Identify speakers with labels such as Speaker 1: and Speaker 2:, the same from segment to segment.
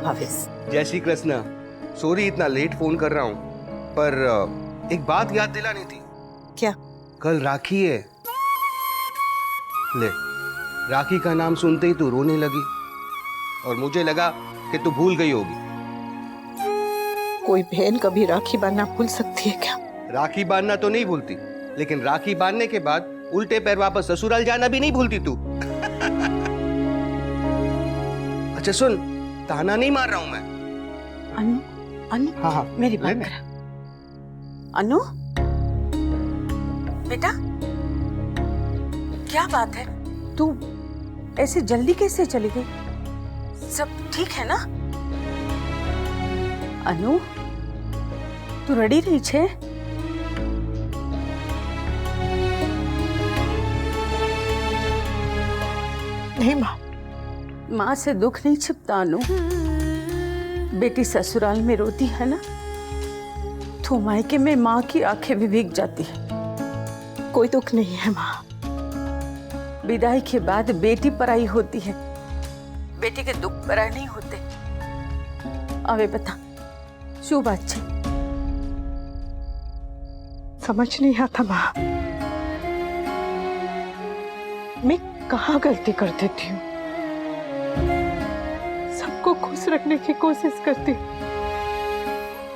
Speaker 1: भावेश।
Speaker 2: जय श्री कृष्णा। सॉरी इतना late phone कर रहा हूँ, पर एक बात याद दिलानी थी।
Speaker 1: क्या?
Speaker 2: कल राखी है। ले, राखी का नाम सुनते ही तू रोने लगी और मुझे लगा कि तू भूल गई होगी।
Speaker 1: कोई बहन कभी राखी बांधना भूल सकती है क्या?
Speaker 2: राखी बांधना तो नहीं भूलती, लेकिन राखी बांधने के बाद उल्टे पैर वापस ससुराल जाना भी नहीं भूलती तू। अच्छा सुन, ताना नहीं मार रहा हूं मैं।
Speaker 1: अनु, अनु,
Speaker 2: हाँ,
Speaker 1: मेरी बात कर। अनु, बेटा, क्या बात है? तू ऐसे जल्दी कैसे चली गई? सब ठीक है ना? अनु, तू रड़ी रही छे? नहीं माँ। माँ से दुख नहीं छिपता अनु। बेटी ससुराल में रोती है ना, तो मायके में माँ की आंखें भी भीग जाती है। कोई दुख नहीं है माँ। विदाई के बाद बेटी पराई होती है, बेटी के दुख पराई नहीं होते। अबे बता, शू बात छे? समझ नहीं आता माँ। मैं कहाँ गलती कर देती हूँ? सबको खुश रखने की कोशिश करती हूँ,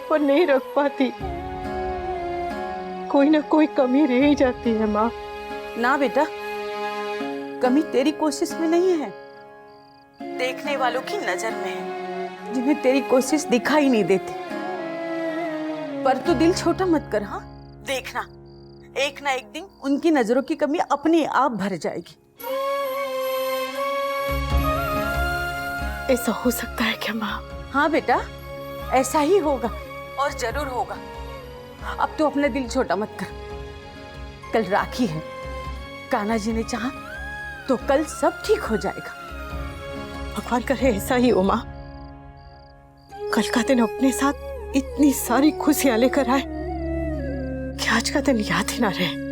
Speaker 1: पर नहीं रख पाती। कोई ना कोई कमी रह ही जाती है माँ। ना बेटा, कमी तेरी कोशिश में नहीं है, देखने वालों की नजर में है, जिन्हें तेरी कोशिश दिखाई नहीं देती। पर तू दिल छोटा मत कर। हाँ, देखना एक ना एक दिन उनकी नजरों की कमी अपने आप भर जाएगी। ऐसा हो सकता है क्या माँ? हाँ बेटा, ऐसा ही होगा और जरूर होगा। अब तो अपना दिल छोटा मत कर। कल राखी है, कान्हा जी ने चाहा तो कल सब ठीक हो जाएगा। भगवान करे ऐसा ही हो माँ। कल का दिन अपने साथ इतनी सारी खुशियां लेकर आए कि आज का दिन याद ही ना रहे।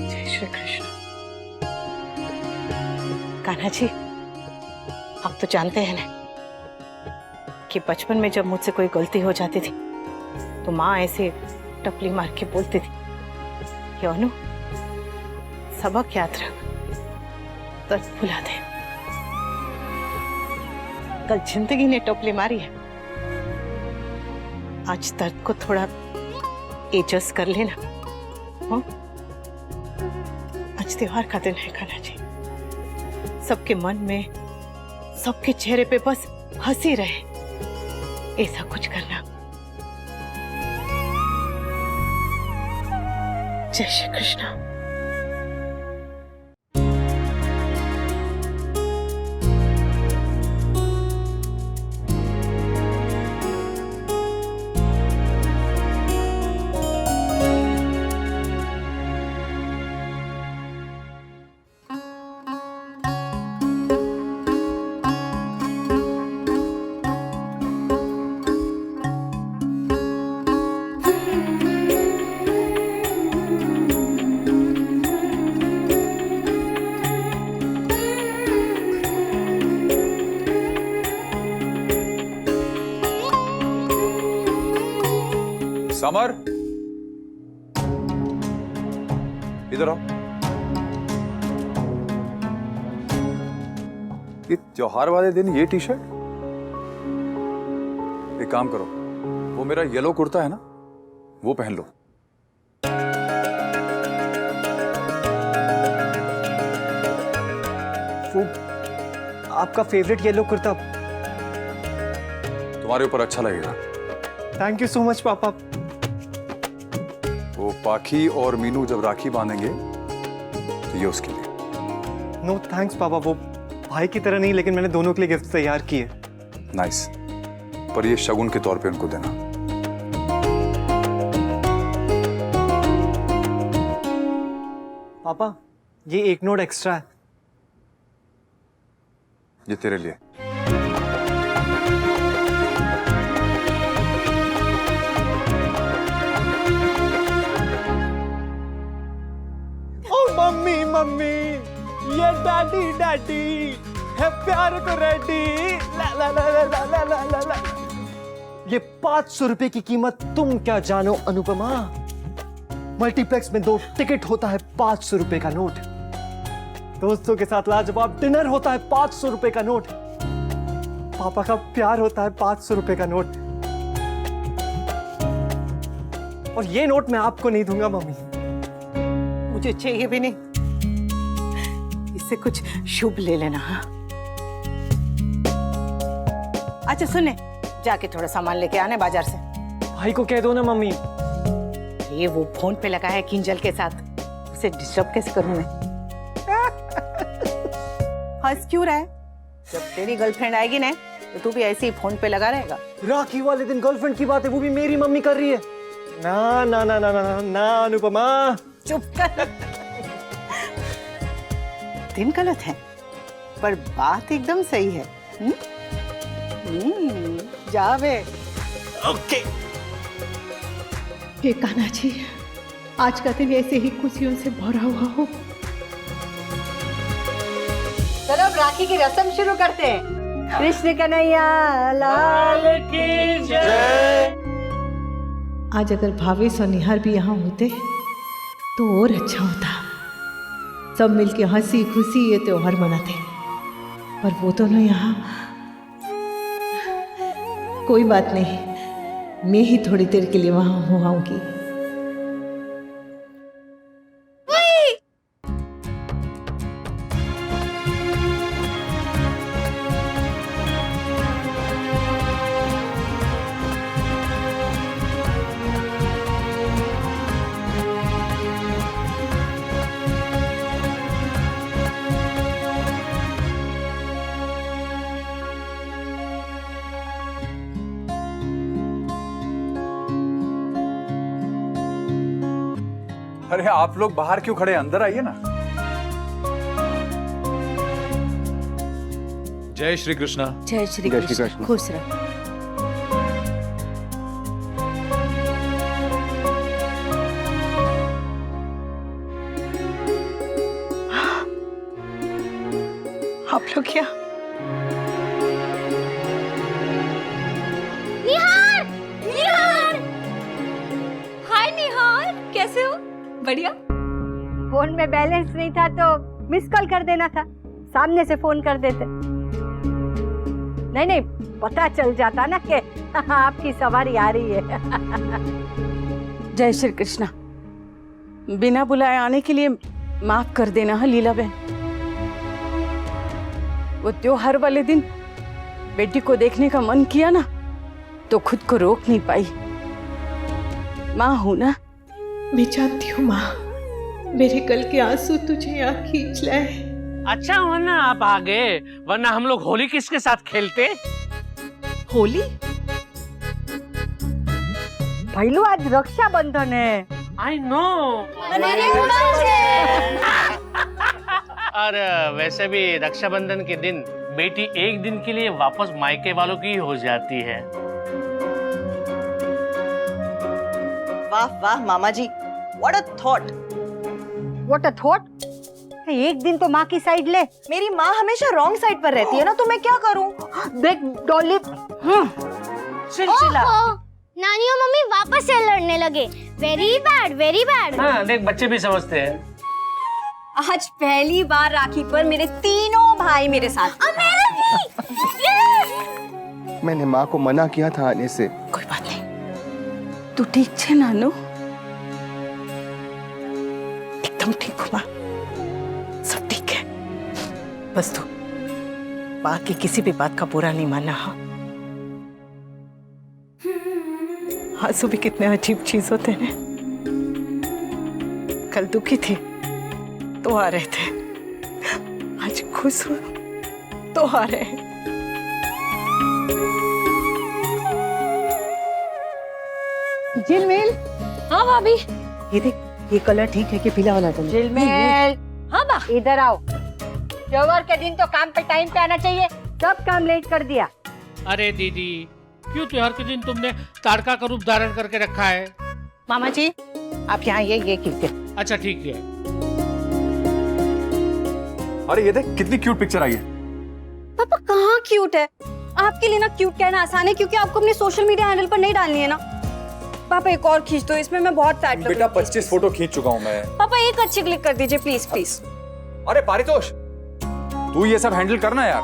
Speaker 1: जय श्री कृष्ण। कान्हा जी, आप तो जानते हैं ना कि बचपन में जब मुझसे कोई गलती हो जाती थी तो माँ ऐसे टपली मार के बोलती थी कि अनु, सबक याद रख, दर्द भुला दे। कल जिंदगी ने टपली मारी है, आज दर्द को थोड़ा एडजस्ट कर लेना। हाँ? आज त्योहार का दिन है कान्हा जी। सबके मन में, सबके चेहरे पे बस हंसी रहे, ऐसा कुछ करना। जय श्री कृष्ण।
Speaker 3: समर, इधर आओ। ये त्योहार वाले दिन ये टी शर्ट? एक काम करो, वो मेरा येलो कुर्ता है ना, वो पहन लो।
Speaker 4: वो आपका फेवरेट येलो कुर्ता।
Speaker 3: तुम्हारे ऊपर अच्छा लगेगा।
Speaker 4: थैंक यू सो मच पापा।
Speaker 3: वो पाखी और मीनू जब राखी बांधेंगे तो ये उसके लिए।
Speaker 4: नो थैंक्स पापा, वो भाई की तरह नहीं, लेकिन मैंने दोनों के लिए गिफ्ट तैयार किए।
Speaker 3: नाइस, पर ये शगुन के तौर पे उनको देना।
Speaker 4: पापा, ये एक नोट एक्स्ट्रा है।
Speaker 3: ये तेरे लिए।
Speaker 4: मम्मी, ये डैडी डैडी है प्यार को रेडी। ला ला ला ला ला ला ला ला ला। ये 500 रुपए की कीमत तुम क्या जानो अनुपमा। मल्टीप्लेक्स में 2 टिकट होता है 500 रुपए का नोट। दोस्तों के साथ लाजवाब डिनर होता है 500 रुपए का नोट। पापा का प्यार होता है 500 रुपए का नोट। और ये नोट मैं आपको नहीं दूंगा मम्मी।
Speaker 5: मुझे चाहिए भी नहीं। इससे कुछ शुभ ले लेना। हाँ, अच्छा सुने, जाके थोड़ा सामान लेके आने बाजार से।
Speaker 4: भाई को कह दो ना मम्मी।
Speaker 5: ये वो फोन पे लगा है किंजल के साथ, उसे डिस्टर्ब कैसे करूं मैं? हंस क्यों रहा है? जब तेरी गर्लफ्रेंड आएगी ना तो तू भी ऐसे ही फोन पे लगा रहेगा।
Speaker 4: राखी वाले दिन गर्लफ्रेंड की बात है, वो भी मेरी मम्मी कर रही है। ना ना ना ना ना ना अनुपमा।
Speaker 5: चुप कर। दिन गलत है पर बात एकदम सही है। जावे।
Speaker 4: ओके।
Speaker 6: हे कान्हा जी, आज का दिन ऐसे ही खुशियों से भरा हुआ हो।
Speaker 5: चलो अब राखी की रस्म शुरू करते हैं। कृष्ण कन्हैया लाल की जय।
Speaker 6: आज अगर भावेश और निहार भी यहाँ होते तो और अच्छा होता। सब मिलके हंसी खुशी ये त्योहार मनाते, पर वो दोनों यहाँ। कोई बात नहीं, मैं ही थोड़ी देर के लिए वहां हो आऊंगी।
Speaker 3: अरे आप लोग बाहर क्यों खड़े, अंदर आइए ना।
Speaker 7: जय श्री कृष्णा।
Speaker 1: जय श्री कृष्ण। खुश रहो।
Speaker 5: आप लोग क्या?
Speaker 8: निहार! निहार! हाय निहार, कैसे हो? बढ़िया।
Speaker 9: फोन में बैलेंस नहीं था तो मिस कॉल कर देना था, सामने से फोन कर देते। नहीं नहीं, पता चल जाता ना कि आपकी सवारी आ रही है।
Speaker 1: जय श्री कृष्णा। बिना बुलाए आने के लिए माफ कर देना है लीला बहन। वो त्योहार वाले दिन बेटी को देखने का मन किया ना तो खुद को रोक नहीं पाई। माँ हूं ना।
Speaker 6: मैं जानती हूँ माँ, मेरे कल के आंसू तुझे यहाँ खींच लाए।
Speaker 10: अच्छा हुआ ना आप आ गए, वरना हम लोग होली किसके साथ खेलते?
Speaker 5: होली? भैलू आज रक्षाबंधन है।
Speaker 10: I know. और वैसे भी रक्षाबंधन के दिन बेटी एक दिन के लिए वापस मायके वालों की हो जाती है।
Speaker 5: वाह वाह मामा जी, what a thought.
Speaker 9: What a thought? एक दिन तो माँ की साइड ले।
Speaker 5: मेरी माँ हमेशा रॉन्ग साइड पर रहती है ना, तो मैं क्या करूं?
Speaker 9: देख डॉली,
Speaker 5: चिलचिला।
Speaker 8: नानी और मम्मी वापस से लड़ने लगे। Very bad, very bad.
Speaker 10: हाँ देख, बच्चे भी समझते हैं।
Speaker 9: आज पहली बार राखी पर मेरे तीनों भाई मेरे साथ।
Speaker 8: और मेरा भी।
Speaker 2: मैंने माँ को मना किया था आने से।
Speaker 1: कोई बात नहीं। तू ठीक छे नानू?
Speaker 5: एकदम ठीक हूँ माँ, सब ठीक है। बस तू बाकी किसी भी बात का बुरा नहीं मानना। हाँ, आंसू भी कितने अजीब चीज होते हैं। कल दुखी थी तो आ रहे थे, आज खुश हूँ तो आ रहे हैं।
Speaker 9: झिलमिल।
Speaker 8: हाँ भाभी।
Speaker 9: ये देख, ये कलर ठीक है कि पीला वाला? झिलमिल,
Speaker 8: हाँ बा।
Speaker 9: इधर आओ। त्योहार के दिन तो काम पे टाइम पे आना चाहिए, सब काम लेट कर दिया।
Speaker 10: अरे दीदी, क्यों त्योहार के दिन तुमने ताड़का का रूप धारण करके रखा है?
Speaker 5: मामा जी आप यहाँ ये कीजिए।
Speaker 10: अच्छा ठीक है।
Speaker 3: अरे ये देख कितनी क्यूट पिक्चर आई है।
Speaker 7: पापा कहाँ क्यूट है? आपके लिए ना क्यूट कहना आसान है क्योंकि आपको अपने सोशल मीडिया हैंडल पर नहीं डालनी है ना। पापा एक और खींच दो, इसमें मैं बहुत फैट लग रही
Speaker 3: बेटा
Speaker 7: हूँ।
Speaker 3: 25 फोटो खींच चुका हूँ मैं।
Speaker 7: पापा एक अच्छी क्लिक कर दीजिए प्लीज प्लीज।
Speaker 3: अरे पारितोष, तू ये सब हैंडल करना यार।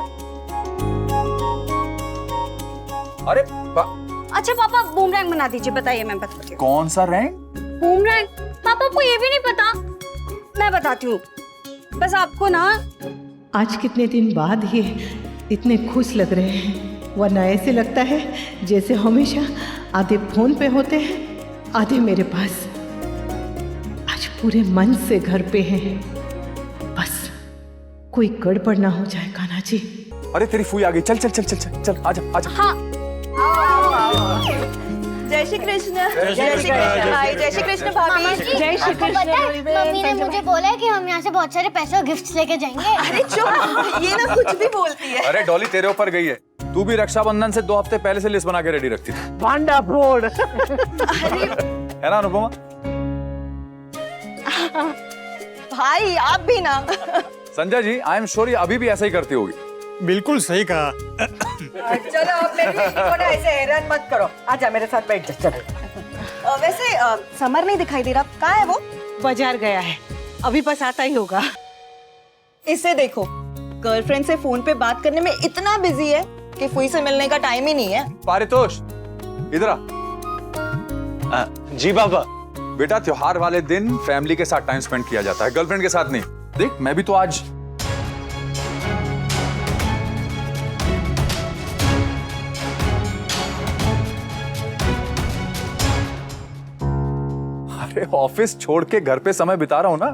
Speaker 3: अरे
Speaker 7: अच्छा पापा बूमरैंग बना दीजिए, बताइए मैं बताती हूँ।
Speaker 3: कौन सा रैंक?
Speaker 7: बूमरैंग? पापा को ये भी नहीं पता? मैं बताती हूँ, बस आपको ना।
Speaker 6: आज कितने दिन बाद ये इतने खुश लग रहे हैं, वरना ऐसे लगता है जैसे हमेशा आधे फोन पे होते हैं आधे मेरे पास। आज पूरे मन से घर पे हैं, बस कोई गड़बड़ ना हो जाए कान्हा जी।
Speaker 3: अरे तेरी फूई आ गई, चल चल चल चल चल चल आजा आजा।
Speaker 7: हाँ
Speaker 9: जय श्री कृष्ण। जय श्री कृष्ण भाई, जय श्री कृष्ण भाभी।
Speaker 8: जय श्री कृष्ण। पता है मम्मी ने मुझे बोला है कि हम यहाँ से बहुत सारे पैसे और गिफ्ट्स लेके जाएंगे।
Speaker 9: अरे चुप, ये ना कुछ भी बोलती है।
Speaker 3: अरे डॉली तेरे ऊपर गई है, तू भी रक्षाबंधन से 2 हफ्ते पहले से लिस्ट बना के रेडी रखती थी।
Speaker 4: पांडा फोड़।
Speaker 3: है ना अनुपमा?
Speaker 9: भाई आप भी ना।
Speaker 3: Sanjay ji, I am sure ये अभी भी ऐसा ही करती होगी।
Speaker 4: बिल्कुल सही कहा।
Speaker 9: चलो अब मेरी को ना ऐसे हैरान मत करो, आजा मेरे साथ बैठ जा। चलो वैसे समर नहीं दिखाई दे रहा, कहाँ है वो?
Speaker 5: बाजार गया है, अभी बस आता ही होगा।
Speaker 9: इसे देखो, गर्लफ्रेंड से फोन पे बात करने में इतना बिजी है कि फुई से मिलने का टाइम ही नहीं है।
Speaker 3: पारितोष इधर आ।
Speaker 4: जी बाबा।
Speaker 3: बेटा त्योहार वाले दिन फैमिली के साथ टाइम स्पेंड किया जाता है, गर्लफ्रेंड के साथ नहीं। देख मैं भी तो आज अरे ऑफिस छोड़ के घर पे समय बिता रहा हूं ना।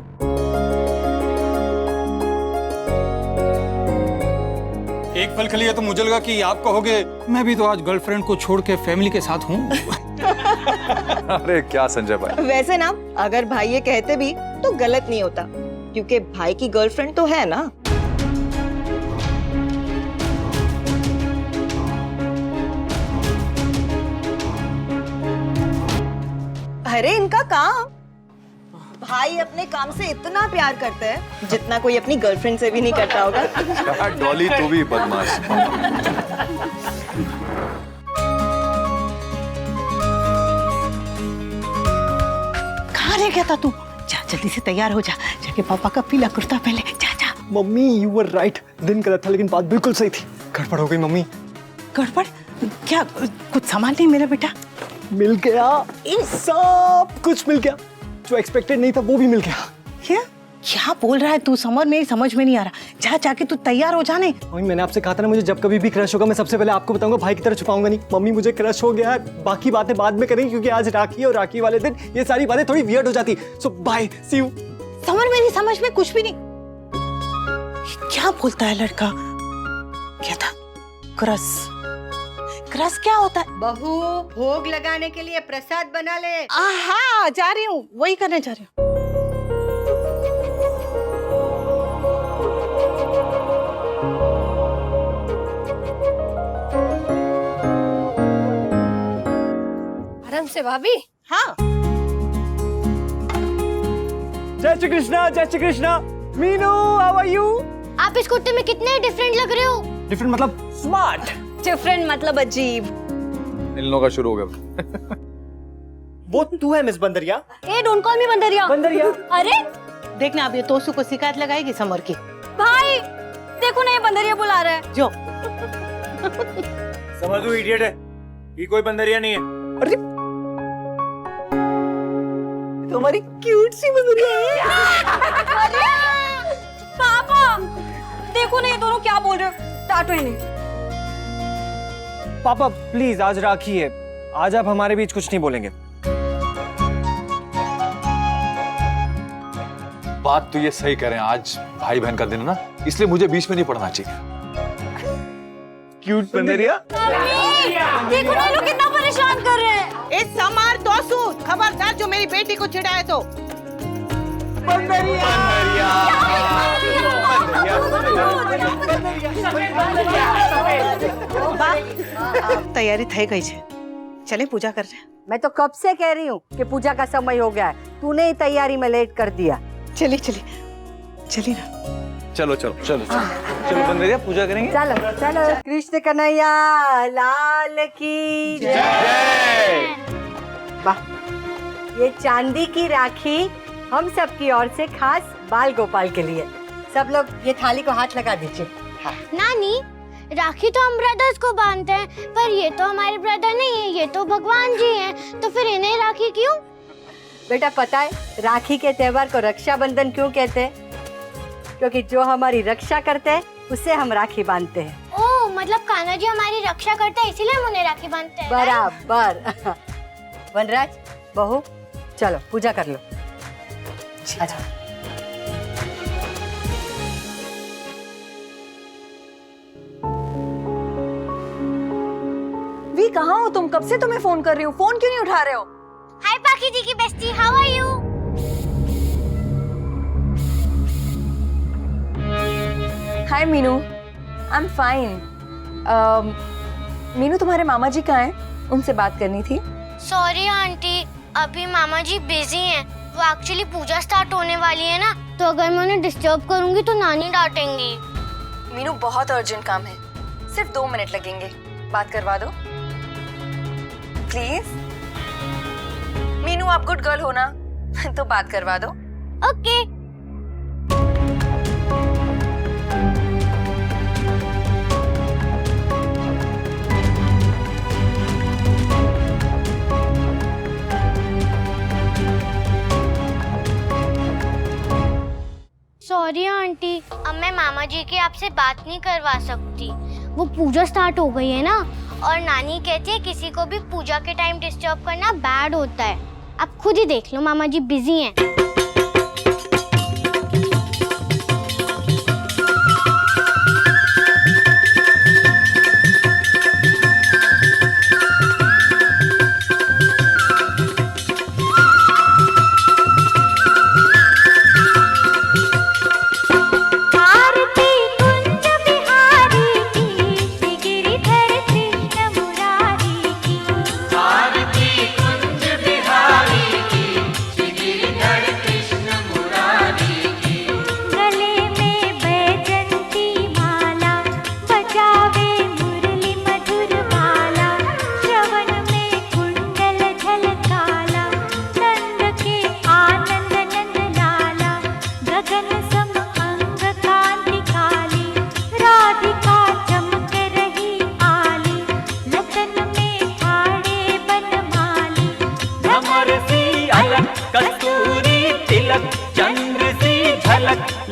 Speaker 11: एक पल के लिए तो मुझे लगा कि आप कहोगे मैं भी तो आज गर्लफ्रेंड को छोड़ के फैमिली के साथ हूँ।
Speaker 3: अरे क्या संजय भाई।
Speaker 9: वैसे ना अगर भाई ये कहते भी तो गलत नहीं होता, क्योंकि भाई की गर्लफ्रेंड तो है ना। अरे इनका काम, भाई अपने काम से इतना प्यार करते हैं जितना कोई अपनी गर्लफ्रेंड से भी नहीं करता होगा।
Speaker 3: डॉली तू भी बदमाश।
Speaker 5: कहाँ रह गया था तू? जा जल्दी से तैयार हो जा, जाके पापा का पीला कुर्ता पहले। जा जा।
Speaker 4: मम्मी यू वर राइट, दिन गलत था लेकिन बात बिल्कुल सही थी। गड़बड़ हो गई मम्मी।
Speaker 5: गड़बड़? क्या कुछ सामान नहीं मिला बेटा?
Speaker 4: मिल गया, सब कुछ मिल गया, जो एक्सपेक्टेड नहीं था वो भी मिल गया।
Speaker 5: क्या बोल रहा है तू? समर मेरी समझ में नहीं आ रहा। जा जाके तू तैयार हो जाने।
Speaker 4: मम्मी मैंने आपसे कहा था ना, मुझे जब कभी भी क्रश होगा मैं सबसे पहले आपको बताऊंगा, भाई की तरह छुपाऊंगा नहीं। मम्मी मुझे क्रश हो गया है, बाकी बातें बाद में करेंगे क्योंकि आज राखी है और राखी वाले दिन ये सारी बातें थोड़ी वियर्ड हो जाती। सो बाय, सी यू।
Speaker 5: समर मेरी समझ में कुछ भी नहीं। क्या बोलता है लड़का? क्या था? क्रश? क्रश क्या होता है?
Speaker 9: बहू भोग लगाने के लिए प्रसाद बना ले।
Speaker 5: हाँ जा रही हूँ, वही करने जा रही हूँ।
Speaker 7: आराम से भाभी।
Speaker 5: हाँ
Speaker 4: जय श्री कृष्णा, जय Shri Krishna. Meenu how are you?
Speaker 8: आप इस कुर्ते में कितने डिफरेंट लग रहे हो।
Speaker 4: डिफरेंट मतलब स्मार्ट,
Speaker 9: डिफरेंट मतलब अजीब।
Speaker 3: इन लोगों का शुरू हो गया।
Speaker 4: वो तू है मिस बंदरिया।
Speaker 7: ए डोंट कॉल मी बंदरिया।
Speaker 4: बंदरिया?
Speaker 7: अरे
Speaker 5: देखना अब ये तोसू को शिकायत लगाएगी समर की।
Speaker 7: भाई देखो ना, ये बंदरिया बुला रहा है।
Speaker 5: जो
Speaker 11: समझ तू इडियट है, ये कोई बंदरिया नहीं है।
Speaker 4: अरे तो हमारी क्यूट सी बंदरिया है।
Speaker 7: अरे पापा देखो ना, ये दोनों क्या बोल रहे हो। डांटो इन्हें।
Speaker 4: पापा प्लीज, आज राखी है, आज आप हमारे बीच कुछ नहीं बोलेंगे।
Speaker 3: बात तो ये सही कह रहे हैं, आज भाई बहन का दिन है ना, इसलिए मुझे बीच में नहीं पड़ना चाहिए।
Speaker 4: क्यूट बंदरिया।
Speaker 7: देखो ना, ये लोग कितना परेशान कर रहे हैं।
Speaker 5: ए समार दोसू, खबरदार जो मेरी बेटी को चिढ़ाए तो। तैयारी થઈ ગઈ છે, चले पूजा कर रहे हैं।
Speaker 9: मैं तो कब से कह रही हूँ कि पूजा का समय हो गया है, तूने ही तैयारी में लेट कर दिया।
Speaker 5: चलिए चलिए चलिए ना।
Speaker 3: चलो चलो चलो चलो चलो बंदरिया पूजा करेंगे।
Speaker 9: चलो चलो। कृष्ण कन्हैया लाल की जय। वाह, ये चांदी की राखी हम सब की ओर से खास बाल गोपाल के लिए। सब लोग ये थाली को हाथ लगा दीजिए। हाँ।
Speaker 8: नानी, राखी तो हम ब्रदर्स को बांधते हैं, पर ये तो हमारे ब्रदर नहीं है, ये तो भगवान जी हैं, तो फिर इन्हें राखी क्यों?
Speaker 9: बेटा पता है राखी के त्योहार को रक्षाबंधन क्यों कहते हैं? क्योंकि जो हमारी रक्षा करते हैं उसे हम राखी बांधते हैं।
Speaker 8: ओह, मतलब कान्हा जी हमारी रक्षा करते हैं इसीलिए हम उन्हें राखी बांधते हैं।
Speaker 9: बराबर। वनराज, बहू, चलो पूजा कर लो। अच्छा।
Speaker 7: वी कहाँ हो तुम? कब से तुम्हें फोन कर रही हूँ, फोन क्यों नहीं उठा रहे हो?
Speaker 8: हाय पाखी जी की bestie, how are you?
Speaker 7: Hi Meenu, I am fine. Meenu, तुम्हारे मामा जी कहाँ हैं? उनसे बात करनी थी।
Speaker 8: सॉरी आंटी, अभी मामा जी बिजी हैं। वो एक्चुअली पूजा स्टार्ट होने वाली है ना, तो अगर मैं उन्हें डिस्टर्ब करूंगी तो नानी डांटेंगी।
Speaker 7: मीनू, बहुत अर्जेंट काम है, सिर्फ 2 मिनट लगेंगे, बात करवा दो प्लीज। मीनू, आप गुड गर्ल हो ना, तो बात करवा दो।
Speaker 8: ओके। सॉरी आंटी, अब मैं मामा जी की आपसे बात नहीं करवा सकती। वो पूजा स्टार्ट हो गई है ना, और नानी कहती है किसी को भी पूजा के टाइम डिस्टर्ब करना बैड होता है। आप खुद ही देख लो, मामा जी बिजी हैं।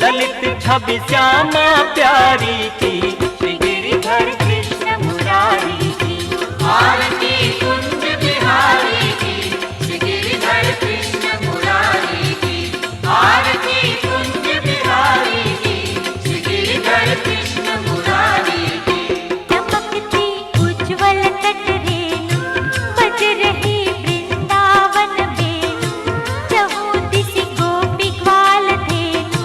Speaker 12: ललित छवि श्यामा प्यारी की, श्री गिरिधर कृष्ण मुरारी की। आरती कुंज बिहारी की, श्री गिरिधर कृष्ण मुरारी की। आरती कुंज बिहारी की, श्री गिरिधर कृष्ण मुरारी की।
Speaker 13: चमकती उज्ज्वल तट रेणु, बज रही वृंदावन वेणु, चहु दिश गोपी ग्वाल धेनु।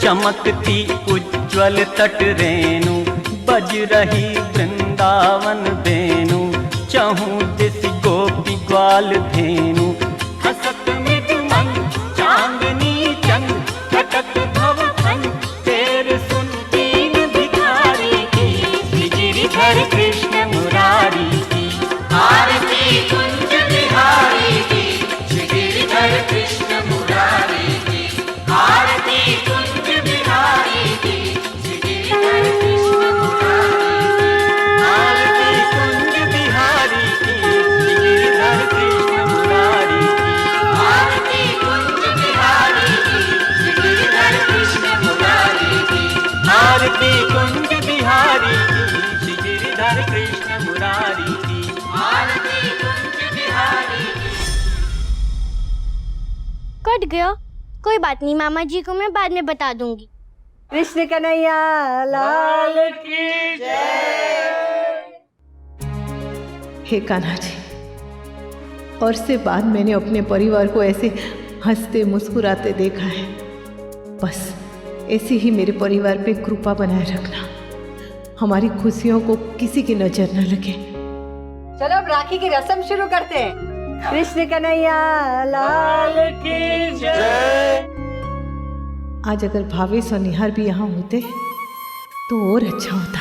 Speaker 12: चमकती उज्ज्वल तट रेणु, बज रही वृंदावन वेणु, चहु दिश गोपी ग्वाल धेनु। हसत मृदुमन चांदनी चंद, खटक भव खन तेर सुन दीन भिखारी की, श्री गिरिधर कृष्ण मुरारी की। आरती कुंज बिहारी की, श्री गिरिधर कृष्ण मुरारी की। आरती कुंज बिहारी की, श्री गिरिधर कृष्ण मुरारी की। आरती कुंज बिहारी की, श्री गिरिधर कृष्ण मुरारी की। आरती कुंज बिहारी की, श्री गिरिधर कृष्ण मुरारी की। आरती कुंज बिहारी की, श्री गिरिधर कृष्ण मुरारी की। आरती कुंज बिहारी की।
Speaker 8: कट गया, कोई बात नहीं, मामा जी को मैं बाद में बता दूंगी।
Speaker 9: कृष्ण कन्हैया लाल
Speaker 12: की
Speaker 6: हे कान्हा जी, और से बाद मैंने अपने परिवार को ऐसे हंसते मुस्कुराते देखा है। बस ऐसी ही मेरे परिवार पे कृपा बनाए रखना, हमारी खुशियों को किसी की नजर न लगे।
Speaker 9: चलो अब राखी की रस्म शुरू करते हैं। कृष्ण कन्हैया लाल की जय।
Speaker 6: आज अगर भावेश और निहार भी यहाँ होते तो और अच्छा होता।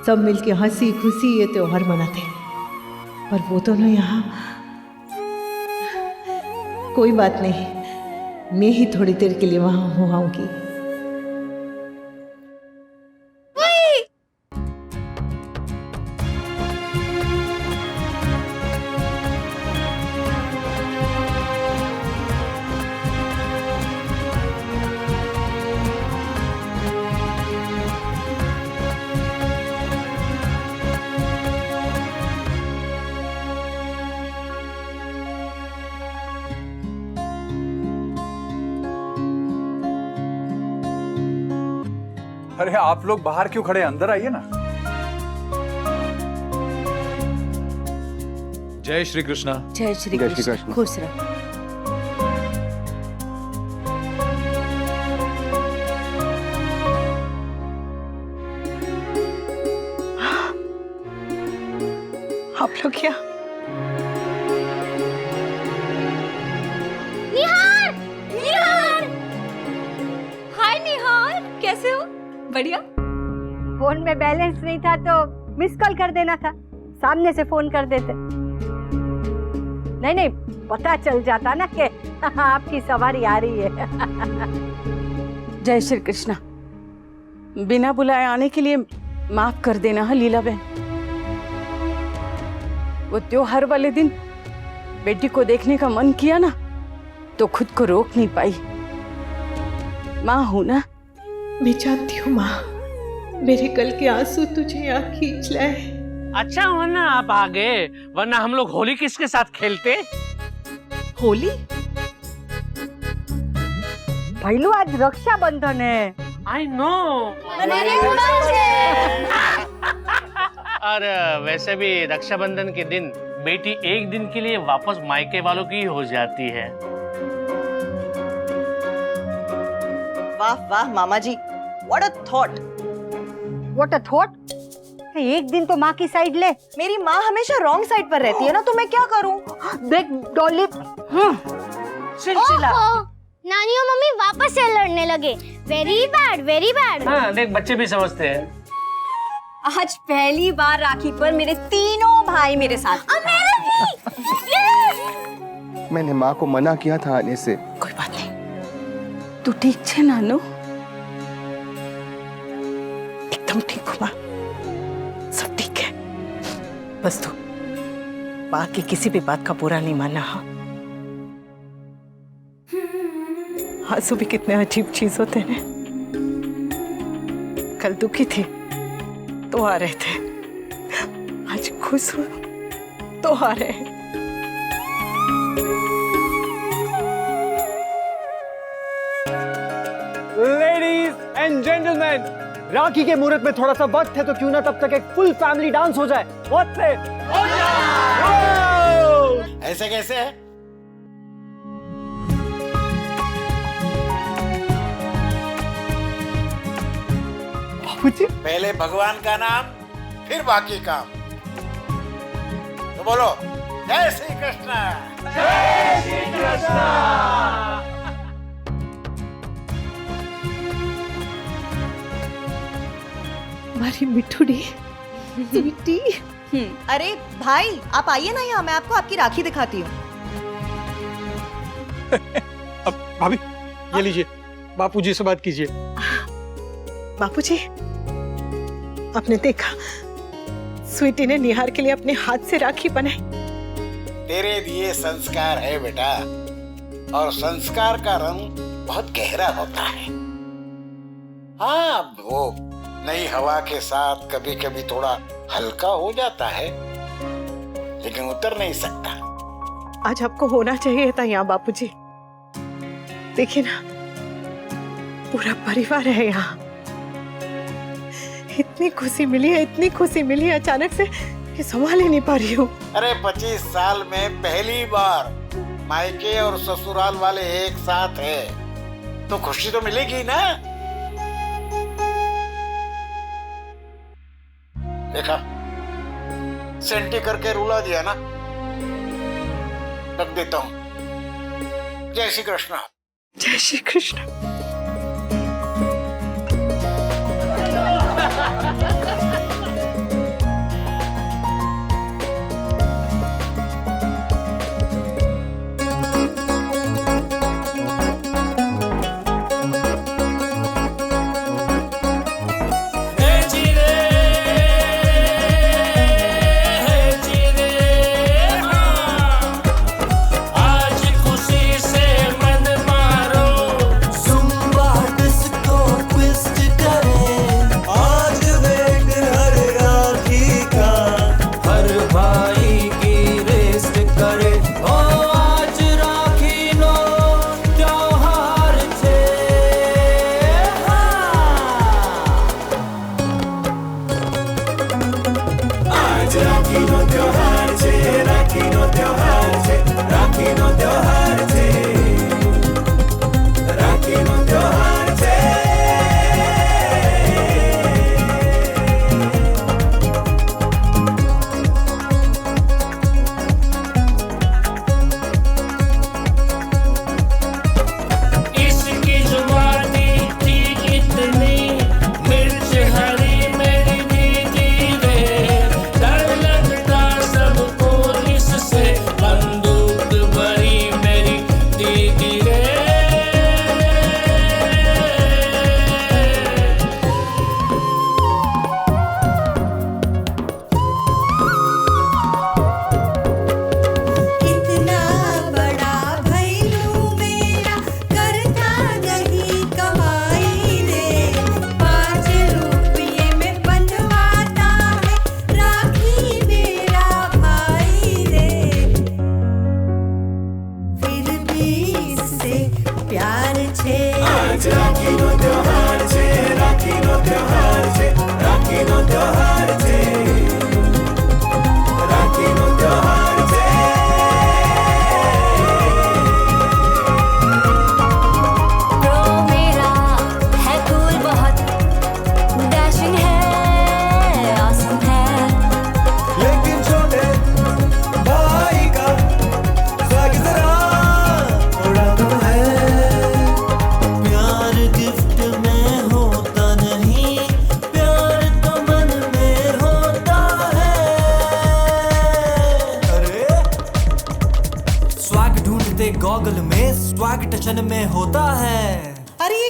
Speaker 6: सब मिलके हंसी खुशी ये त्योहार मनाते, पर वो दोनों यहाँ। कोई बात नहीं, मैं ही थोड़ी देर के लिए वहां हो आऊंगी।
Speaker 3: अरे आप लोग बाहर क्यों खड़े हैं? अंदर आइए ना। जय श्री कृष्णा।
Speaker 1: जय श्री कृष्ण। खुश रहो।
Speaker 6: आप लोग क्या?
Speaker 7: निहार! निहार! हाय निहार, कैसे हो? बढ़िया।
Speaker 9: फोन में बैलेंस नहीं था तो मिस कॉल कर देना था, सामने से फोन कर देते। नहीं नहीं, पता चल जाता ना कि आपकी सवारी आ रही है।
Speaker 1: जय श्री कृष्णा। बिना बुलाए आने के लिए माफ कर देना है लीला बहन। वो त्योहार वाले दिन बेटी को देखने का मन किया ना, तो खुद को रोक नहीं पाई। माँ हूं ना।
Speaker 6: मैं जानती हूँ माँ, मेरे कल के आंसू तुझे यहाँ खींच लाए।
Speaker 10: अच्छा हुआ ना आप आ गए, वरना हम लोग होली किसके साथ खेलते?
Speaker 5: होली?
Speaker 9: भैलू आज रक्षाबंधन है।
Speaker 10: I know. और वैसे भी रक्षाबंधन के दिन बेटी एक दिन के लिए वापस मायके वालों की हो जाती है।
Speaker 5: वाह वाह मामा जी, what a thought.
Speaker 9: What a thought? एक दिन तो माँ की साइड ले।
Speaker 5: मेरी माँ हमेशा रॉन्ग साइड पर रहती है ना, तो मैं क्या करूं?
Speaker 9: देख डॉली, सिलसिला।
Speaker 8: नानी और मम्मी वापस से लड़ने लगे। Very bad, very bad.
Speaker 10: हाँ देख, बच्चे भी समझते हैं।
Speaker 7: आज पहली बार राखी पर मेरे तीनों भाई मेरे साथ। और मेरा भी।
Speaker 2: मैंने माँ को मना किया था आने से।
Speaker 1: कोई बात नहीं। तू ठीक छे नानू?
Speaker 5: एकदम ठीक हूँ माँ, सब ठीक है। बस तू माँ की किसी भी बात का बुरा नहीं मानना। हाँ, आंसू भी कितने अजीब चीज होते हैं। कल दुखी थी तो आ रहे थे, आज खुश हूँ तो आ रहे हैं।
Speaker 4: लेडीज एंड जेंटलमैन, राखी के मुहूर्त में थोड़ा सा वक्त है, तो क्यों ना तब तक एक फुल फैमिली डांस हो जाए।
Speaker 14: ऐसे कैसे है? पहले भगवान का नाम, फिर बाकी काम। तो बोलो जय श्री कृष्ण। जय श्री कृष्ण।
Speaker 6: हमारी मिठुड़ी, स्वीटी।
Speaker 5: अरे भाई, आप आइए ना यहाँ, मैं आपको आपकी राखी दिखाती हूँ।
Speaker 11: अब भाभी ये लीजिए, बापूजी से बात कीजिए।
Speaker 6: बापूजी, आपने देखा स्वीटी ने निहार के लिए अपने हाथ से राखी बनाई।
Speaker 14: तेरे लिए संस्कार है बेटा, और संस्कार का रंग बहुत गहरा होता है। हाँ, वो नई हवा के साथ कभी कभी थोड़ा हल्का हो जाता है, लेकिन उतर नहीं सकता।
Speaker 6: आज आपको होना चाहिए था यहाँ बापूजी। देखिए ना, पूरा परिवार है यहाँ। इतनी खुशी मिली है, इतनी खुशी मिली है अचानक से कि संभाल ही नहीं पा रही हूँ।
Speaker 14: अरे 25 साल में पहली बार मायके और ससुराल वाले एक साथ है, तो खुशी तो मिलेगी ना। देखा, सेंटी करके रुला दिया ना। रख देता हूँ। जय श्री कृष्ण।
Speaker 6: जय श्री कृष्ण।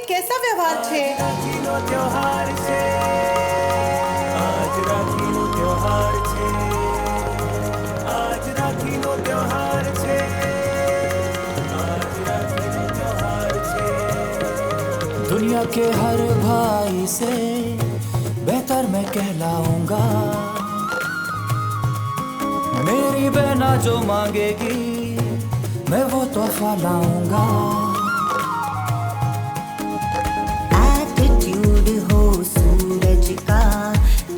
Speaker 6: कैसा व्यवहार छे?
Speaker 12: त्योहार छे, आज राखी नो त्योहार छे, आज राखी नो त्योहार छे, आज राखी नो त्योहार छे। दुनिया के हर भाई से बेहतर मैं कहलाऊंगा, मेरी बहना जो मांगेगी मैं वो तोहफा लाऊंगा।
Speaker 15: एटीट्यूड हो सूरज का,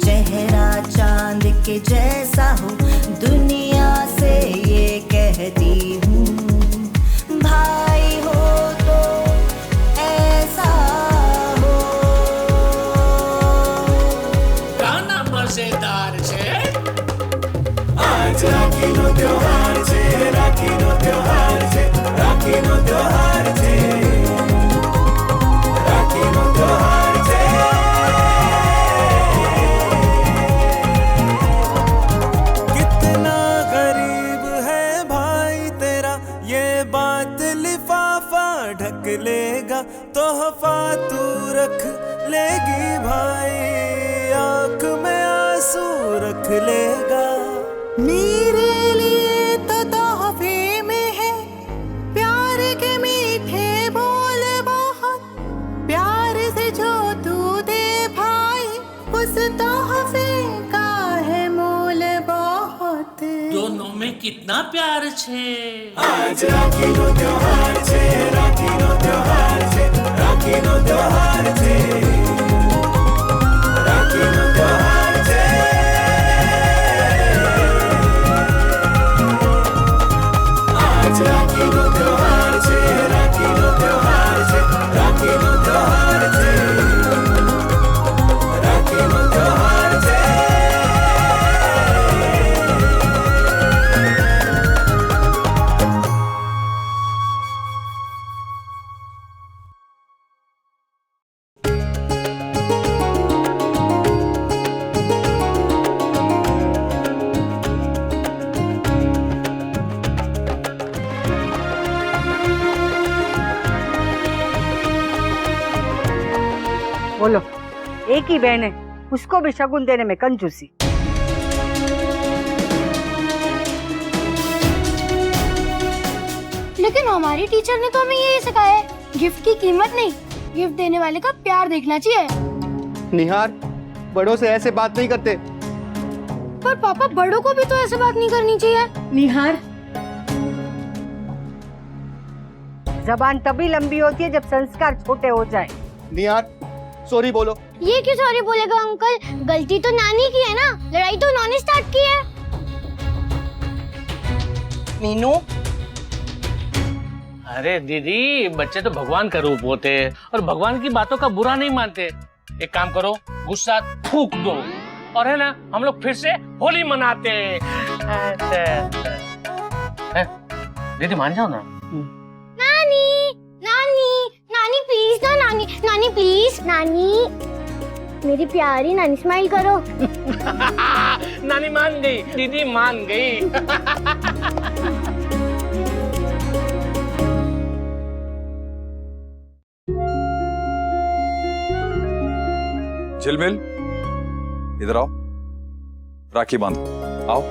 Speaker 15: चेहरा चांद के जैसा हो, दुनिया से ये कहती हूँ, भाई हो तो ऐसा हो।
Speaker 12: गाना मजेदार छे, आज राखी नो त्योहार छे, राखी नो त्योहार छे, राखी नो त्योहार छे, राखी नो त्योहार छे। कितना गरीब है भाई तेरा, ये बात लिफाफा ढक लेगा, तोहफा तू रख लेगी भाई, आंख में आंसू रख लेगा।
Speaker 6: मेरे लिए तो तोहफे में है प्यार के मीठे बोल बहुत, प्यार से जो तू दे भाई, उस तोहफे का है मोल बहुत।
Speaker 10: दोनों में कितना प्यार छे।
Speaker 12: आज राखी नो त्योहार छे, राखी नो त्योहार छे, राखी नो त्योहार छे, राखी नो त्योहार छे। आज राखी नो त्योहार छे, राखी नो त्योहार छे, राखी नो त्योहार छे, राखी नो त्योहार छे।
Speaker 9: बोलो, एक ही बहन है, उसको भी शगुन देने में कंजूसी।
Speaker 8: लेकिन हमारी टीचर ने तो हमें यही सिखाया है, गिफ्ट की कीमत नहीं, गिफ्ट देने वाले का प्यार देखना चाहिए।
Speaker 4: निहार, बड़ों से ऐसे बात नहीं करते।
Speaker 8: पर पापा, बड़ों को भी तो ऐसे बात नहीं करनी चाहिए।
Speaker 1: निहार,
Speaker 9: जबान तभी लंबी होती है जब संस्कार छोटे हो जाए।
Speaker 4: निहार, सॉरी बोलो।
Speaker 8: ये क्यों सॉरी बोलेगा अंकल? गलती तो नानी की है ना, लड़ाई तो उन्होंने स्टार्ट की है।
Speaker 5: मीनू,
Speaker 10: अरे दीदी, बच्चे तो भगवान का रूप होते हैं और भगवान की बातों का बुरा नहीं मानते। एक काम करो, गुस्सा थूक दो और है ना, हम लोग फिर से होली मनाते हैं। दीदी मान जाओ ना।
Speaker 8: नानी, नानी, नानी प्लीज ना, नानी, नानी प्लीज, नानी, मेरी प्यारी नानी, स्माइल करो।
Speaker 10: नानी मान गई, दीदी मान गई।
Speaker 3: झिलमिल, इधर आओ, राखी बांधो, आओ।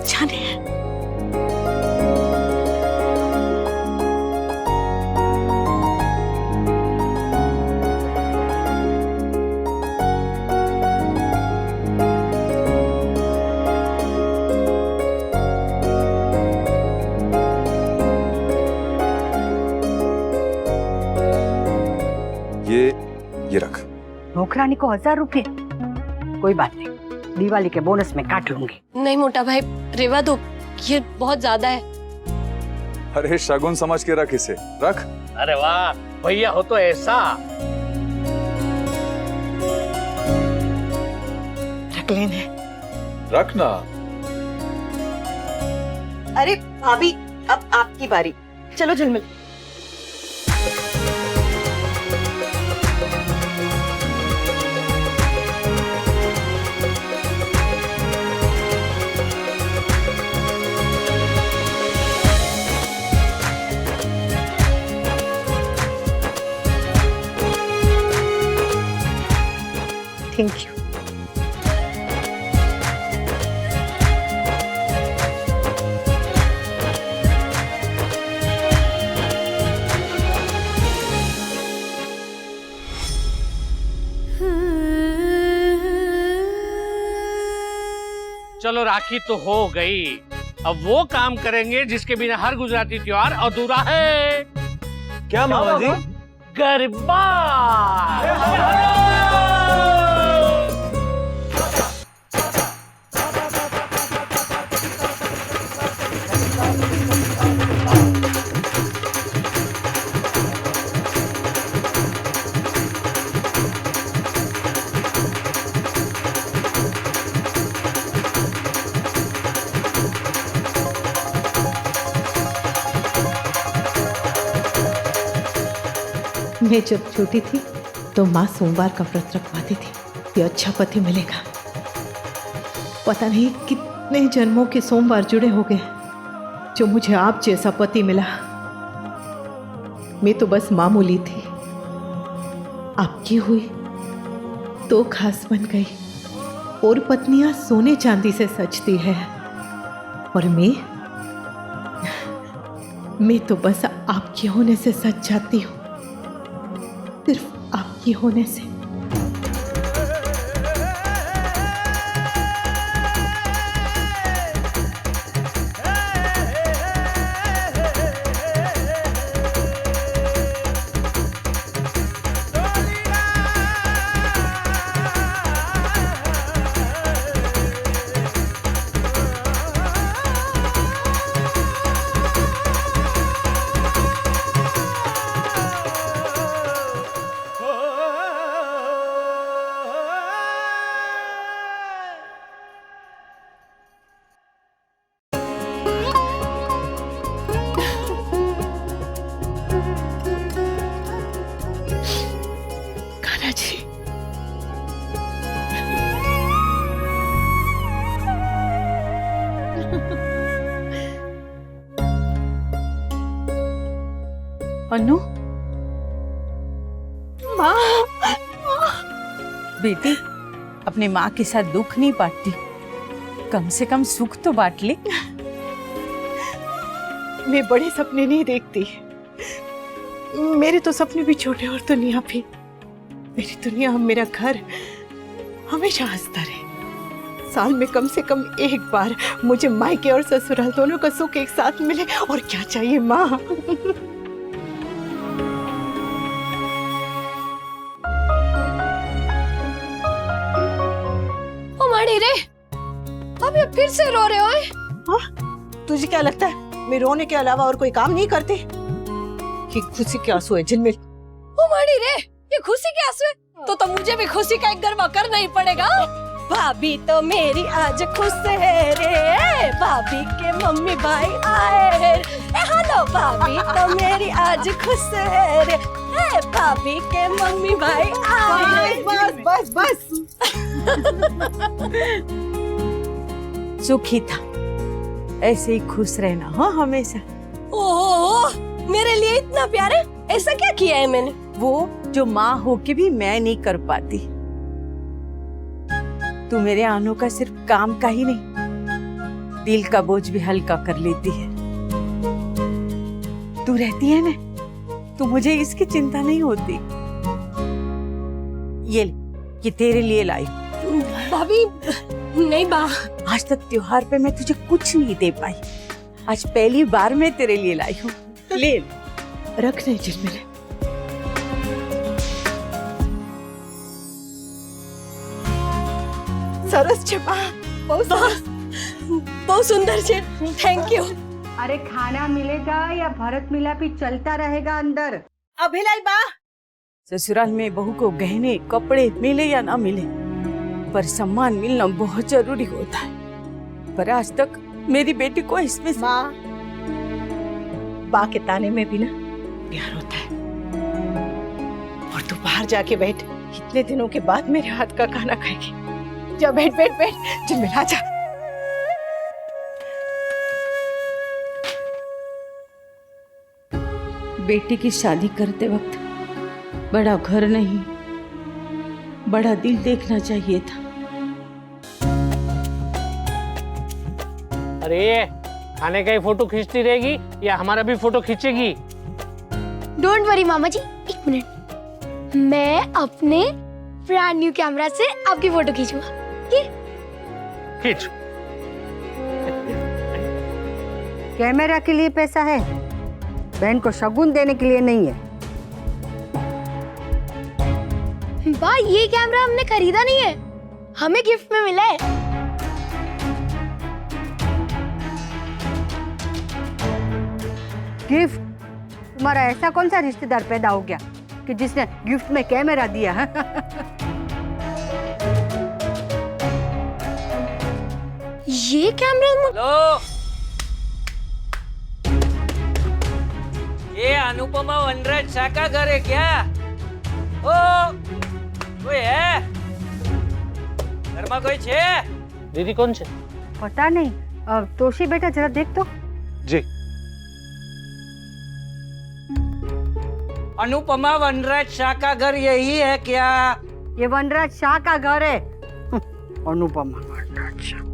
Speaker 5: जाने
Speaker 3: ये रख।
Speaker 9: नौकरानी को 1000 रुपए, कोई बात नहीं, दिवाली के बोनस में काट लूंगी।
Speaker 7: नहीं मोटा भाई, रेवा दो, ये बहुत ज्यादा है।
Speaker 3: अरे शगुन समझ के रख इसे, रख।
Speaker 10: अरे वाह, भैया हो तो ऐसा।
Speaker 5: रख लेने।
Speaker 3: रखना।
Speaker 5: अरे भाभी, अब आपकी बारी, चलो झिलमिल।
Speaker 6: Thank you.
Speaker 10: चलो राखी तो हो गई, अब वो काम करेंगे जिसके बिना हर गुजराती त्योहार अधूरा है।
Speaker 4: क्या मामा जी?
Speaker 10: गरबा।
Speaker 6: मैं जब छोटी थी तो माँ सोमवार का व्रत रखवाती थी कि अच्छा पति मिलेगा। पता नहीं कितने जन्मों के सोमवार जुड़े हो गए जो मुझे आप जैसा पति मिला। मैं तो बस मामूली थी, आपकी हुई तो खास बन गई। और पत्नियां सोने चांदी से सजती है और मैं तो बस आपके होने से सज जाती हूँ, सिर्फ आपकी होने से।
Speaker 1: अनु, माँ, बेटी अपने माँ के साथ दुख नहीं बांटती, कम से कम सुख तो बांट ले।
Speaker 6: मैं बड़े सपने नहीं देखती, मेरे तो सपने भी छोटे और दुनिया भी। मेरी दुनिया, मेरा घर हमेशा हंसता रहे। साल में कम से कम एक बार मुझे मायके और ससुराल दोनों का सुख एक साथ मिले, और क्या चाहिए माँ।
Speaker 9: रे, अभी फिर से रो रहे हो?
Speaker 6: हाँ? तुझे क्या लगता है मैं रोने के अलावा और कोई काम नहीं करती? ये खुशी के आंसू है जिनमें।
Speaker 9: ओ माड़ी रे, ये खुशी के आंसू है तो मुझे भी खुशी का एक गरबा करना ही पड़ेगा। भाभी तो मेरी आज खुश है रे, भाभी के मम्मी भाई आए हैं। हेलो, भाभी तो मेरी आज खुश है रे, भाभी के मम्मी भाई आए।
Speaker 6: बस बस बस
Speaker 1: सुखी था, ऐसे ही खुश रहना हो हमेशा।
Speaker 9: ओह, मेरे लिए इतना प्यार है, ऐसा क्या किया है मैंने?
Speaker 1: वो जो माँ होके भी मैं नहीं कर पाती। तू मेरे आनों का सिर्फ काम का ही नहीं, दिल का बोझ भी हल्का कर लेती है। तू रहती है ना, तो मुझे इसकी चिंता नहीं होती। ये तेरे लिए लाई।
Speaker 9: भाभी नहीं बा,
Speaker 1: आज तक त्योहार पे मैं तुझे कुछ नहीं दे पाई, आज पहली बार मैं तेरे लिए लाई हूँ। ले
Speaker 6: रख ले जिसमें। सरस छे बा,
Speaker 9: बहुत सुंदर छे, थैंक यू।
Speaker 16: अरे खाना मिलेगा या भरत मिलापी चलता रहेगा अंदर?
Speaker 1: अभिलाई बा, ससुराल में बहू को गहने कपड़े मिले या ना मिले, पर सम्मान मिलना बहुत जरूरी होता है। पर आज तक मेरी बेटी को इसमें
Speaker 6: माँ, बा के ताने में भी ना प्यार होता है। और तू बाहर जाके बैठ, इतने दिनों के बाद मेरे हाथ का खाना खाएगी। जा बैठ बैठ बैठ, जिनमें आ जा।
Speaker 1: बेटी की शादी करते वक्त बड़ा घर नहीं, बड़ा दिल देखना चाहिए था।
Speaker 10: अरे खाने का ही फोटो खींचती रहेगी या हमारा भी फोटो खींचेगी?
Speaker 8: डोंट वरी मामा जी, एक मिनट, मैं अपने ब्रांड न्यू कैमरा से आपकी फोटो खींचूंगा।
Speaker 10: खींच।
Speaker 16: कैमरा के लिए पैसा है, बहन को शगुन देने के लिए नहीं है।
Speaker 8: बा, ये कैमरा हमने खरीदा नहीं है, हमें गिफ्ट में मिला है।
Speaker 16: गिफ्ट? तुम्हारा ऐसा कौन सा रिश्तेदार पैदा हो गया कि जिसने गिफ्ट में कैमरा दिया है?
Speaker 8: ये कैमरा?
Speaker 17: हेलो, ये अनुपमा वनराज शाह का घर है क्या? ओ, कोई है? घर में कोई छे?
Speaker 10: दीदी कौन छे?
Speaker 16: पता नहीं। तोशी बेटा जरा देख तो।
Speaker 10: जी।
Speaker 17: अनुपमा वनराज शाह का घर यही है क्या?
Speaker 16: ये वनराज शाह का घर है। अनुपमा वनराज शाह।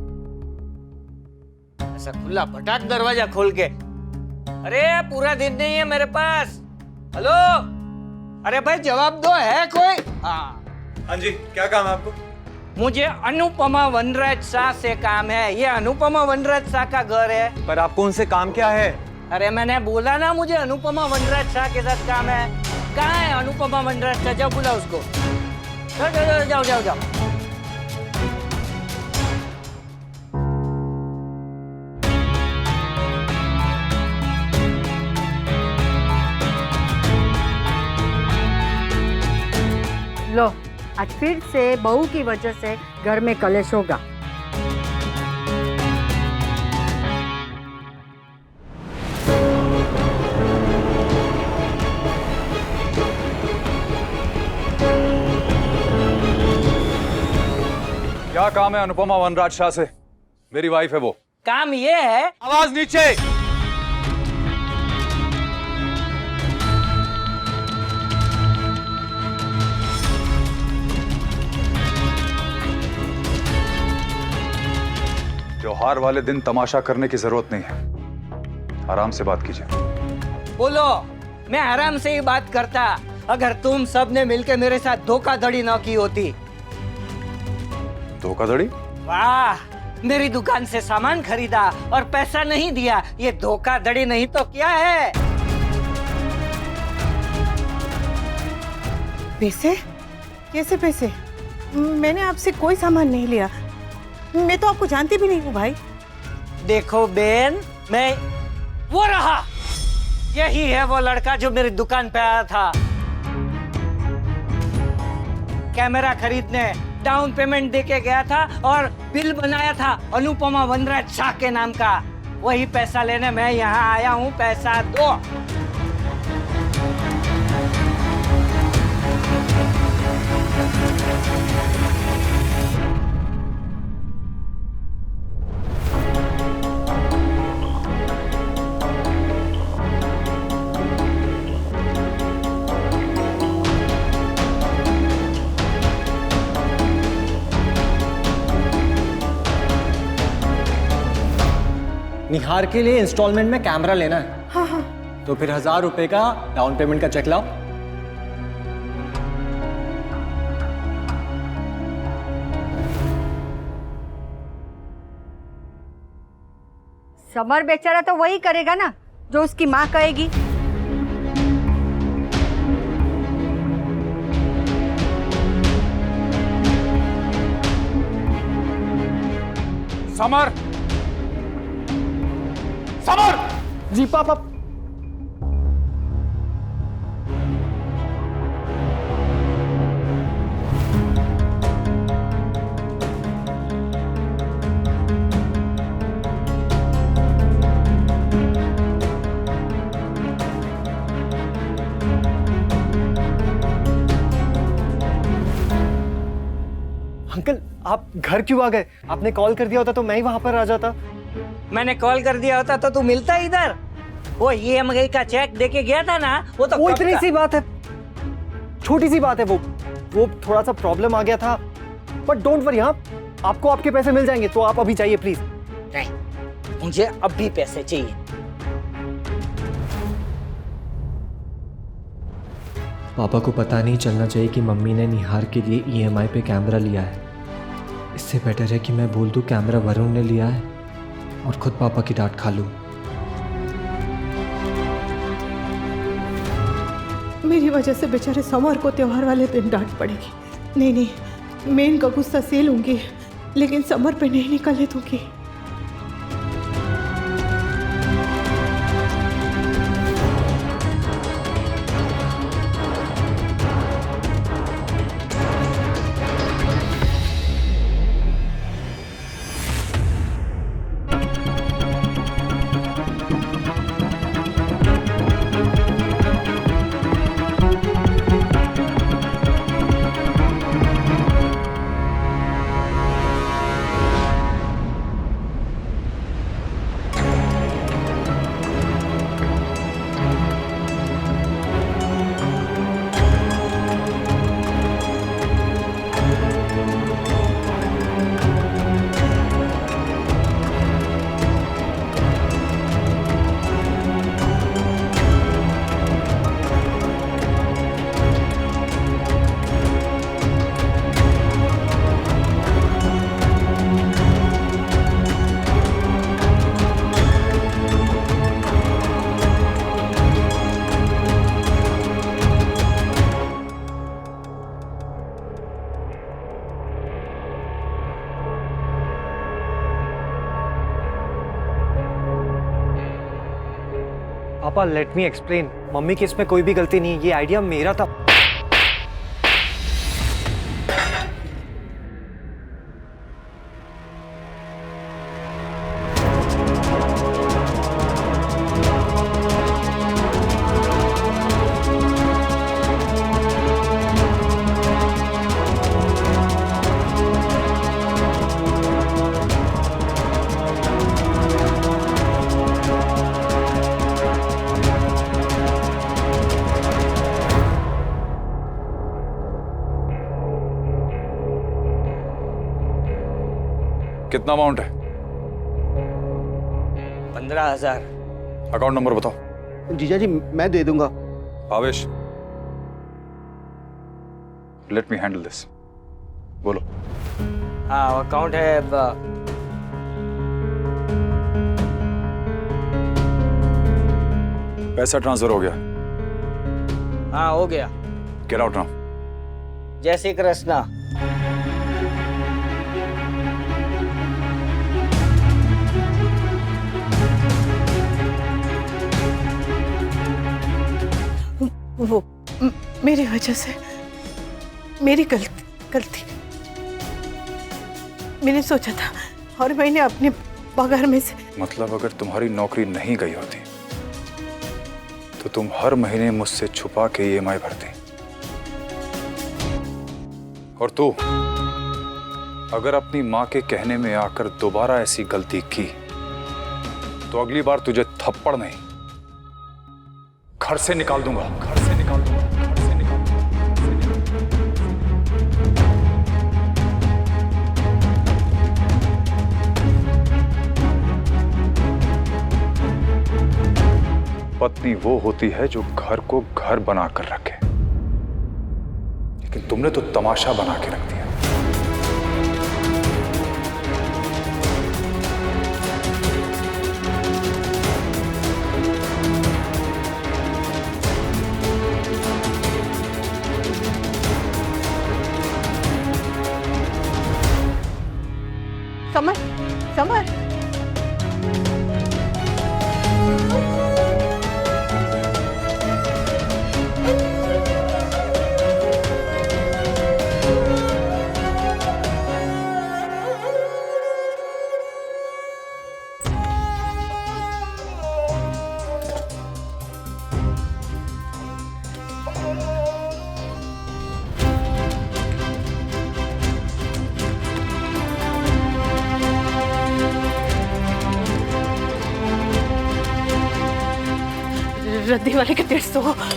Speaker 17: ऐसा खुला फटाक दरवाजा खोल के। अरे पूरा दिन नहीं है मेरे पास। हेलो, अरे भाई जवाब दो, है कोई?
Speaker 11: हाँ जी, क्या काम है आपको?
Speaker 17: मुझे अनुपमा वनराज शाह से काम है। ये अनुपमा वनराज शाह का घर है।
Speaker 11: पर आपको उनसे काम क्या है?
Speaker 17: अरे मैंने बोला ना, मुझे अनुपमा वनराज शाह के साथ काम है। कहाँ है अनुपमा वनराज शाह? जाओ बुला उसको। जाओ जाओ जाओ जाओ जाओ।
Speaker 16: लो, आज फिर से बहू की वजह से घर में कलेश होगा।
Speaker 3: क्या काम है अनुपमा वनराज शाह से? मेरी वाइफ है वो।
Speaker 17: काम ये है।
Speaker 3: आवाज नीचे। त्योहार वाले दिन तमाशा करने की जरूरत नहीं है, आराम से बात कीजिए।
Speaker 17: बोलो, मैं आराम से ही बात करता अगर तुम सब ने मिलकर मेरे साथ धोखाधड़ी न की होती।
Speaker 3: धोखाधड़ी?
Speaker 17: वाह, मेरी दुकान से सामान खरीदा और पैसा नहीं दिया, ये धोखाधड़ी नहीं तो क्या है?
Speaker 6: पैसे? कैसे पैसे? मैंने आपसे कोई सामान नहीं लिया, मैं तो आपको जानती भी नहीं हूँ भाई।
Speaker 17: देखो बेन, मैं वो रहा, यही है वो लड़का जो मेरी दुकान पे आया था कैमरा खरीदने। डाउन पेमेंट देके गया था और बिल बनाया था अनुपमा वनराज शाह के नाम का। वही पैसा लेने मैं यहाँ आया हूँ, पैसा दो।
Speaker 4: निहार के लिए इंस्टॉलमेंट में कैमरा लेना है।
Speaker 6: हाँ हाँ।
Speaker 4: तो फिर 1000 रुपए का डाउन पेमेंट का चेक लाओ।
Speaker 16: समर बेचारा तो वही करेगा ना जो उसकी माँ कहेगी।
Speaker 3: समर! समर!
Speaker 4: जी पापा। अंकल, आप घर क्यों आ गए? आपने कॉल कर दिया होता तो मैं ही वहां पर आ जाता।
Speaker 17: मैंने कॉल कर दिया होता तो तू मिलता इधर। वो EMI का चेक देके गया था ना, वो तो
Speaker 4: वो इतनी सी बात है, छोटी सी बात है वो। वो थोड़ा सा प्रॉब्लम आ गया था, बट डोंट वरी, हाँ आपको आपके पैसे मिल जाएंगे, तो आप अभी चाहिए प्लीज।
Speaker 17: नहीं, मुझे अभी पैसे चाहिए।
Speaker 4: पापा को पता नहीं चलना चाहिए कि मम्मी ने निहार के लिए EMI पे कैमरा लिया है। इससे बेटर है कि मैं बोल दूं कैमरा वरुण ने लिया है और खुद पापा की डांट खा लूं।
Speaker 6: मेरी वजह से बेचारे समर को त्योहार वाले दिन डांट पड़ेगी। नहीं नहीं, मैं इनका गुस्सा से लूंगी, लेकिन समर पे नहीं निकलने दूंगी।
Speaker 4: पापा लेट मी एक्सप्लेन, मम्मी की इसमें कोई भी गलती नहीं है, ये आइडिया मेरा था।
Speaker 3: कितना अमाउंट है?
Speaker 17: 15,000।
Speaker 3: अकाउंट नंबर बताओ।
Speaker 4: जीजा जी मैं दे दूंगा।
Speaker 3: Bhavesh, let me handle this. बोलो।
Speaker 17: हाँ, अकाउंट है
Speaker 3: पैसा ट्रांसफर हो गया?
Speaker 17: हाँ हो गया।
Speaker 3: Get out now.
Speaker 17: जय श्री कृष्णा।
Speaker 6: वो मेरी वजह से, मेरी गलती। मैंने सोचा था और मैंने अपने पगार में से।
Speaker 3: मतलब अगर तुम्हारी नौकरी नहीं गई होती तो तुम हर महीने मुझसे छुपा के EMI भरती, और तू अगर अपनी माँ के कहने में आकर दोबारा ऐसी गलती की तो अगली बार तुझे थप्पड़ नहीं, घर से निकाल दूंगा, घर से निकाल दूंगा, घर से निकाल दूंगा। पत्नी वो होती है जो घर को घर बना कर रखे, लेकिन तुमने तो तमाशा बना के रख दिया।
Speaker 6: समर रद्दी वाले के 150।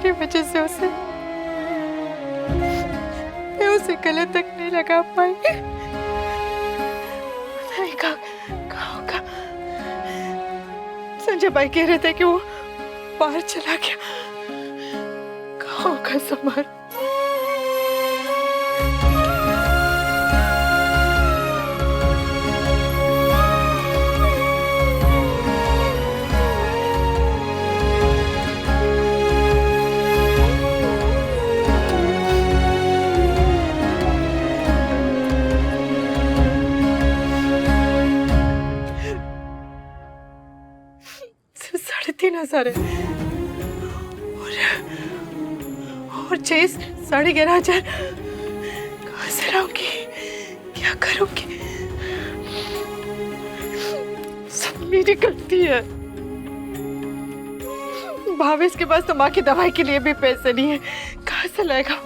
Speaker 18: मेरी वजह से मैं उसे गले तक नहीं लगा पाई। नहीं कहा होगा। संजय भाई कह रहे थे कि वो बाहर चला गया। कहा होगा समर। सारे और चेस 11,500 कहाँ से लाऊंगी? क्या करूंगी? सब मेरी गलती है। भावेश के पास तो माँ की दवाई के लिए भी पैसे नहीं है, कहाँ से लाएगा?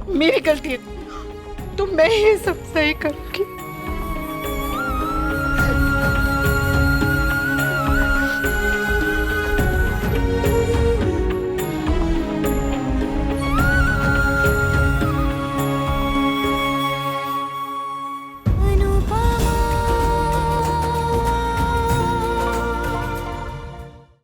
Speaker 18: मेरी गलती है, तो मैं ही सब सही करूंगी।